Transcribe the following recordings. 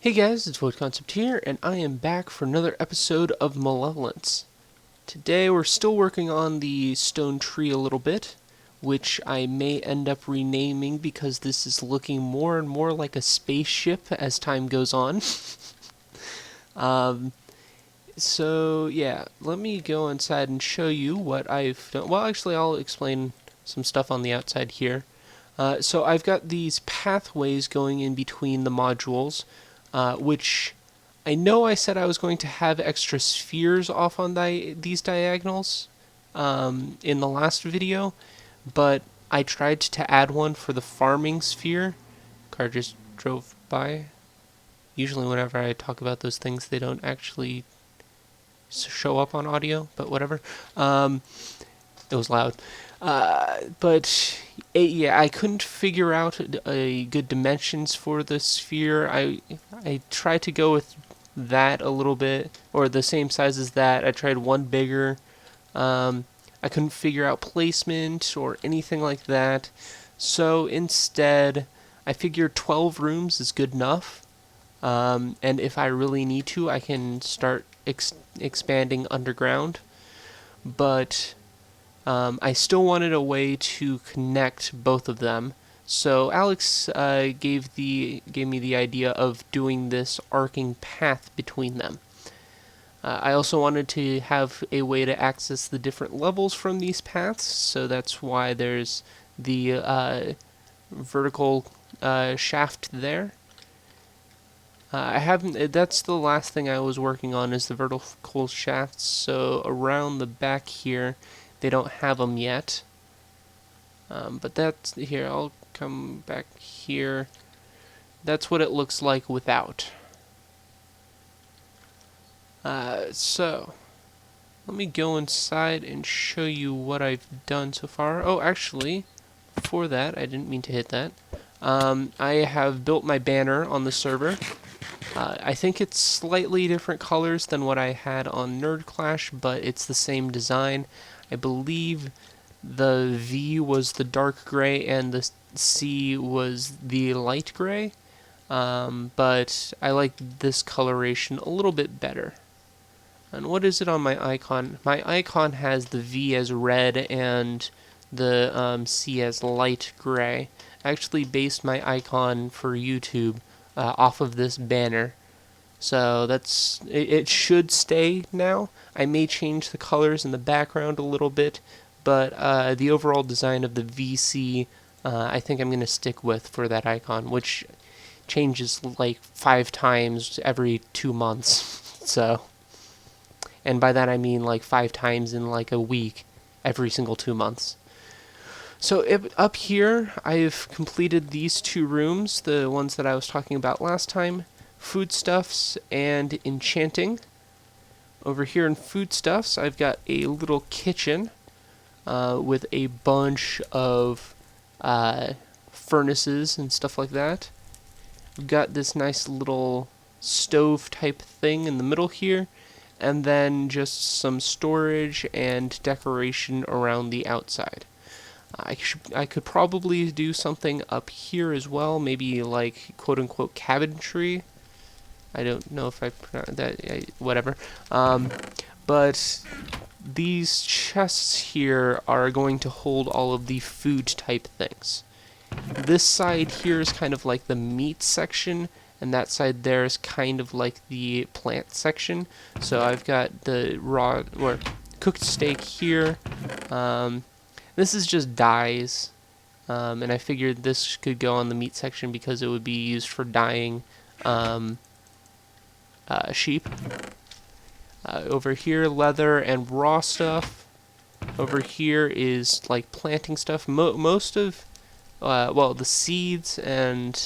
Hey guys, it's Void Concept here, and I am back for another episode of Malevolence. Today we're still working on the stone tree a little bit, which I may end up renaming because this is looking more and more like a spaceship as time goes on. um, so yeah, let me go inside and show you what I've done. Well, actually, I'll explain some stuff on the outside here. So I've got these pathways going in between the modules, which I know I said I was going to have extra spheres off on these diagonals in the last video, but I tried to add one for the farming sphere. Car just drove by. Usually whenever I talk about those things, they don't actually show up on audio, but whatever. It was loud. Yeah, I couldn't figure out a good dimensions for the sphere. I tried to go with that a little bit, or the same size as that. I tried one bigger. I couldn't figure out placement or anything like that. So instead, I figured 12 rooms is good enough. And if I really need to, I can start expanding underground. But I still wanted a way to connect both of them. So Alex gave me the idea of doing this arcing path between them. I also wanted to have a way to access the different levels from these paths, so that's why there's the vertical shaft there. I haven't. That's the last thing I was working on is the vertical shafts. So around the back here, they don't have them yet. But that's here. I'll come back here. That's what it looks like without. So let me go inside and show you what I've done so far. Oh, actually, before that, I didn't mean to hit that. I have built my banner on the server. I think it's slightly different colors than what I had on Nerd Clash, but it's the same design. I believe the V was the dark gray and the C was the light gray, but I like this coloration a little bit better. And what is it on my icon? My icon has the V as red and the C as light gray. I actually based my icon for YouTube off of this banner. So it should stay now. I may change the colors in the background a little bit, but the overall design of the VC, I think I'm going to stick with for that icon, which changes like 5 times every 2 months. So, and by that I mean like 5 times in like a week, every single 2 months. So up here, I've completed these 2 rooms, the ones that I was talking about last time, foodstuffs and enchanting. Over here in foodstuffs, I've got a little kitchen with a bunch of furnaces and stuff like that. We've got this nice little stove type thing in the middle here, and then just some storage and decoration around the outside. I could probably do something up here as well, maybe like quote-unquote cabinetry. I don't know if I pronounced that, whatever. But these chests here are going to hold all of the food type things. This side here is kind of like the meat section, and that side there is kind of like the plant section. So I've got the raw or cooked steak here. This is just dyes, and I figured this could go on the meat section because it would be used for dyeing sheep. Over here, leather and raw stuff. Over here is like planting stuff. Most of, well, the seeds and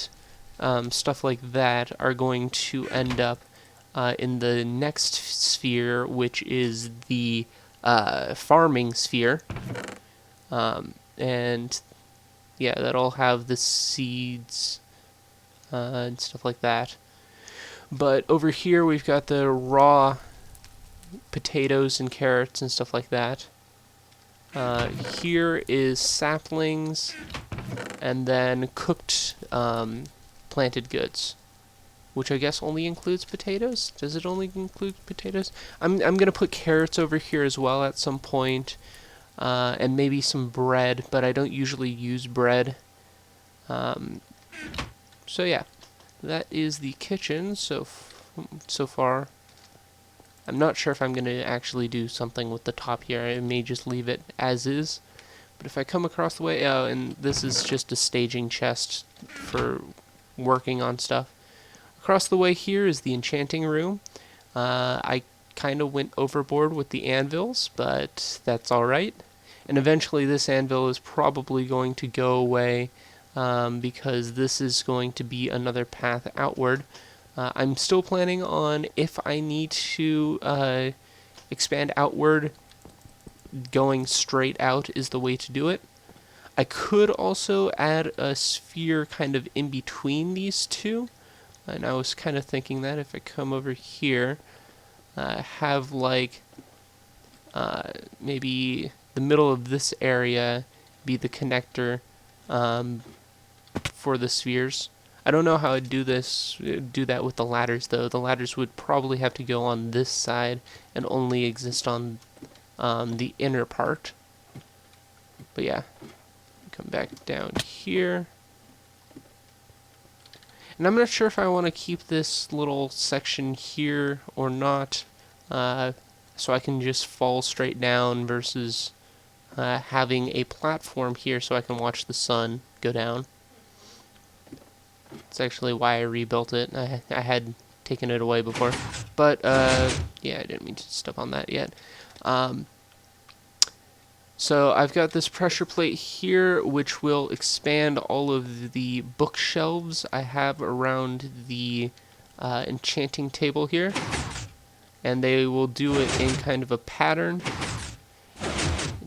stuff like that are going to end up in the next sphere, which is the farming sphere. And yeah, that'll have the seeds and stuff like that. But over here we've got the raw potatoes and carrots and stuff like that. Here is saplings and then cooked planted goods. which I guess only includes potatoes. Does it only include potatoes? I'm gonna put carrots over here as well at some point, and maybe some bread, but I don't usually use bread. So yeah, that is the kitchen so far. I'm not sure if I'm gonna actually do something with the top here. I may just leave it as is. But if I come across the way, oh, and this is just a staging chest for working on stuff. Across the way here is the enchanting room. I kind of went overboard with the anvils, but that's alright. And eventually this anvil is probably going to go away because this is going to be another path outward. I'm still planning on, if I need to expand outward, going straight out is the way to do it. I could also add a sphere kind of in between these two, and I was kind of thinking that if I come over here, have like maybe the middle of this area be the connector for the spheres. I don't know how I'd do that with the ladders though. The ladders would probably have to go on this side and only exist on the inner part. But yeah, come back down here. And I'm not sure if I want to keep this little section here or not, so I can just fall straight down versus having a platform here so I can watch the sun go down. That's actually why I rebuilt it. I had taken it away before. But, yeah, I didn't mean to step on that yet. So I've got this pressure plate here, which will expand all of the bookshelves I have around the enchanting table here. And they will do it in kind of a pattern.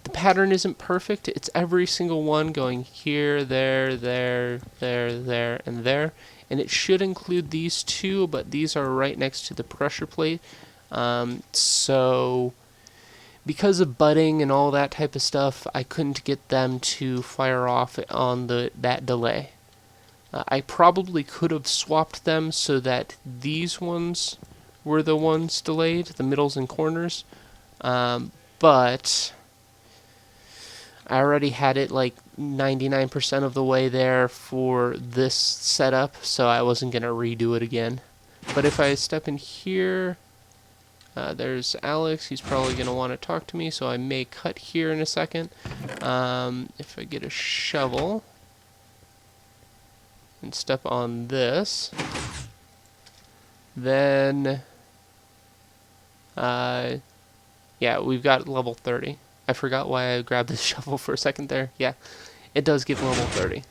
The pattern isn't perfect. It's every single one going here, there, there, there, there, and there. And it should include these two, but these are right next to the pressure plate. So because of budding and all that type of stuff, I couldn't get them to fire off on that delay. I probably could have swapped them so that these ones were the ones delayed, the middles and corners, but I already had it like 99% of the way there for this setup, so I wasn't going to redo it again. But if I step in here, there's Alex. He's probably going to want to talk to me, so I may cut here in a second. If I get a shovel and step on this, then yeah, we've got level 30. I forgot why I grabbed this shovel for a second there. Yeah, it does give level 30.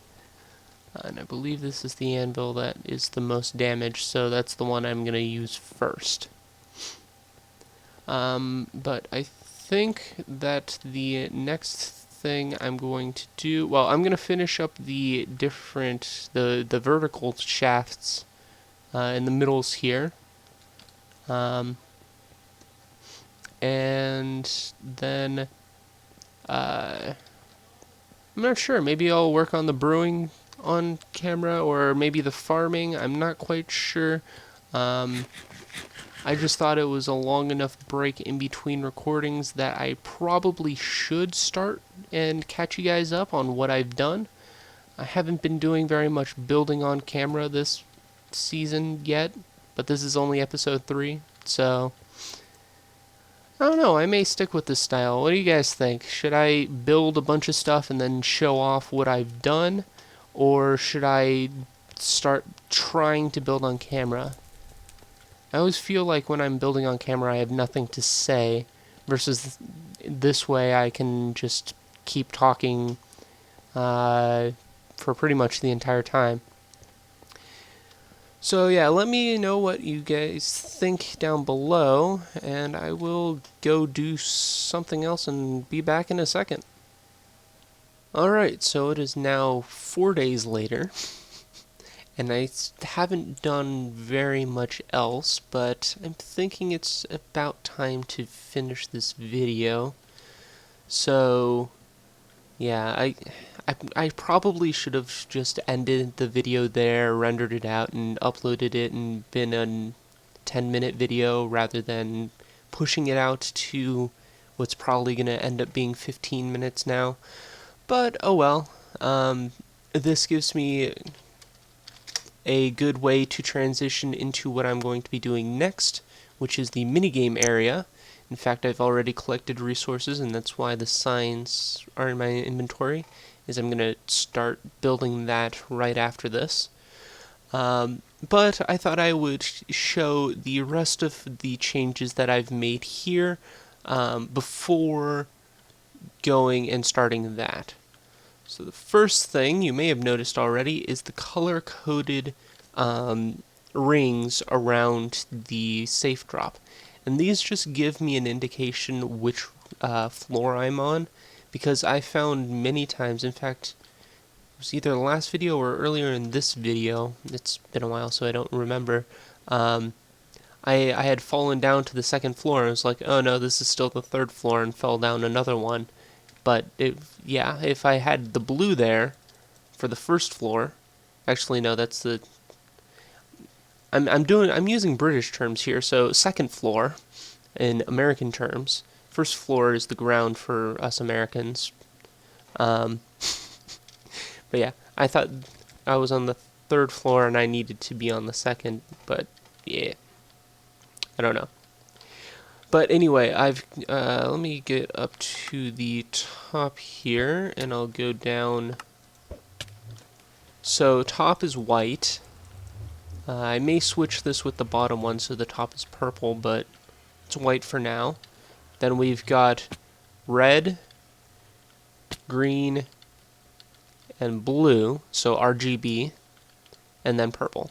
And I believe this is the anvil that is the most damaged, so that's the one I'm going to use first. But I think that the next thing I'm going to do, well, I'm going to finish up the vertical shafts in the middles here. And then I'm not sure, maybe I'll work on the brewing on camera, or maybe the farming. I'm not quite sure. I just thought it was a long enough break in between recordings that I probably should start and catch you guys up on what I've done. I haven't been doing very much building on camera this season yet, but this is only episode 3, so I don't know, I may stick with this style. What do you guys think? Should I build a bunch of stuff and then show off what I've done? Or should I start trying to build on camera? I always feel like when I'm building on camera I have nothing to say, versus this way I can just keep talking for pretty much the entire time. So yeah, let me know what you guys think down below, and I will go do something else and be back in a second. Alright, so it is now 4 days later, and I haven't done very much else, but I'm thinking it's about time to finish this video. So Yeah, I probably should have just ended the video there, rendered it out, and uploaded it, and been a 10-minute video rather than pushing it out to what's probably going to end up being 15 minutes now. But oh well. This gives me a good way to transition into what I'm going to be doing next, which is the minigame area. In fact, I've already collected resources, and that's why the signs are in my inventory, is I'm going to start building that right after this. But I thought I would show the rest of the changes that I've made here before going and starting that. So the first thing you may have noticed already is the color-coded rings around the safe drop. And these just give me an indication which floor I'm on, because I found many times, in fact, it was either the last video or earlier in this video, it's been a while so I don't remember, I had fallen down to the second floor and was like, oh no, this is still the third floor, and fell down another one. But yeah, if I had the blue there for the first floor, actually no, that's the I'm using British terms here, so second floor in American terms. First floor is the ground for us Americans. Um, but yeah, I thought I was on the third floor and I needed to be on the second, but yeah, I don't know. But anyway, let me get up to the top here, and I'll go down. So top is white. I may switch this with the bottom one so the top is purple, but it's white for now. Then we've got red, green, and blue, so RGB, and then purple.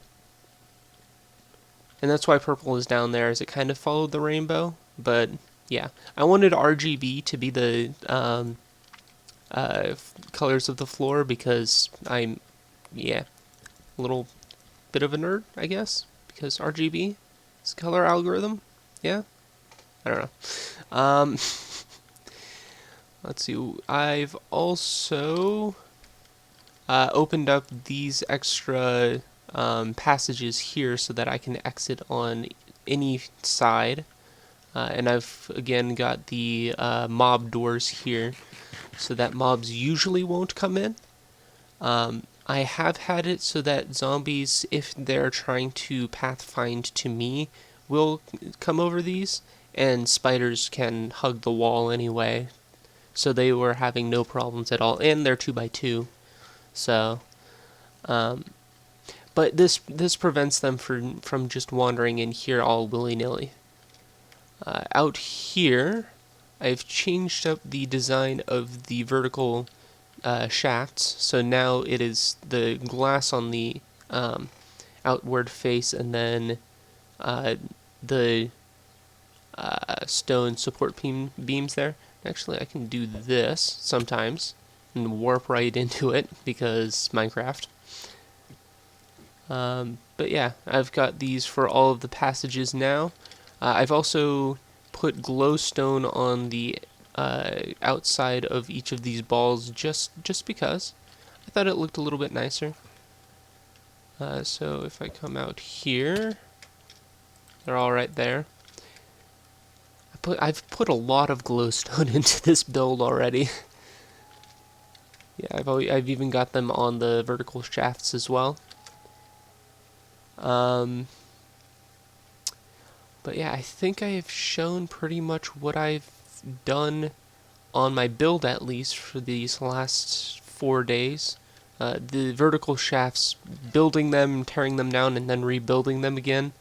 And that's why purple is down there, as it kind of followed the rainbow. But yeah, I wanted RGB to be the colors of the floor because I'm, yeah, a little bit of a nerd, I guess, because RGB is color algorithm. Yeah, I don't know. Let's see. I've also opened up these extra passages here so that I can exit on any side. And I've again got the mob doors here so that mobs usually won't come in. I have had it so that zombies, if they're trying to pathfind to me, will come over these, and spiders can hug the wall anyway. So they were having no problems at all, and they're 2x2. So, but this prevents them from just wandering in here all willy-nilly. Out here, I've changed up the design of the vertical shafts, so now it is the glass on the outward face, and then the stone support beams there. Actually, I can do this sometimes and warp right into it because Minecraft. But yeah, I've got these for all of the passages now. I've also put glowstone on the outside of each of these balls just because I thought it looked a little bit nicer. So if I come out here, they're all right there. I've put a lot of glowstone into this build already. Yeah, I've even got them on the vertical shafts as well. But yeah, I think I have shown pretty much what I've done on my build, at least for these last 4 days. The vertical shafts, building them, tearing them down, and then rebuilding them again,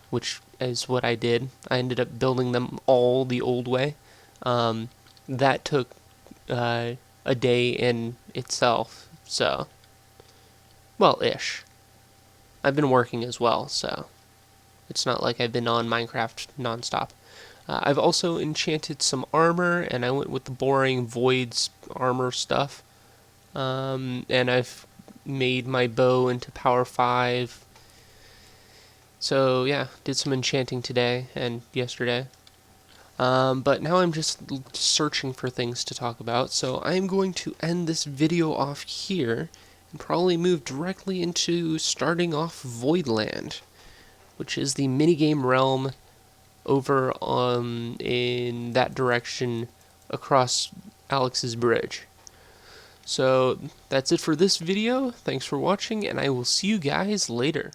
which is what I did. I ended up building them all the old way. That took a day in itself, so, well, ish. I've been working as well, so it's not like I've been on Minecraft nonstop. I've also enchanted some armor, and I went with the boring Void's armor stuff. And I've made my bow into power 5. So yeah, did some enchanting today and yesterday. But now I'm just searching for things to talk about, so I'm going to end this video off here and probably move directly into starting off Voidland, which is the minigame realm over in that direction across Alex's bridge. So that's it for this video. Thanks for watching, and I will see you guys later.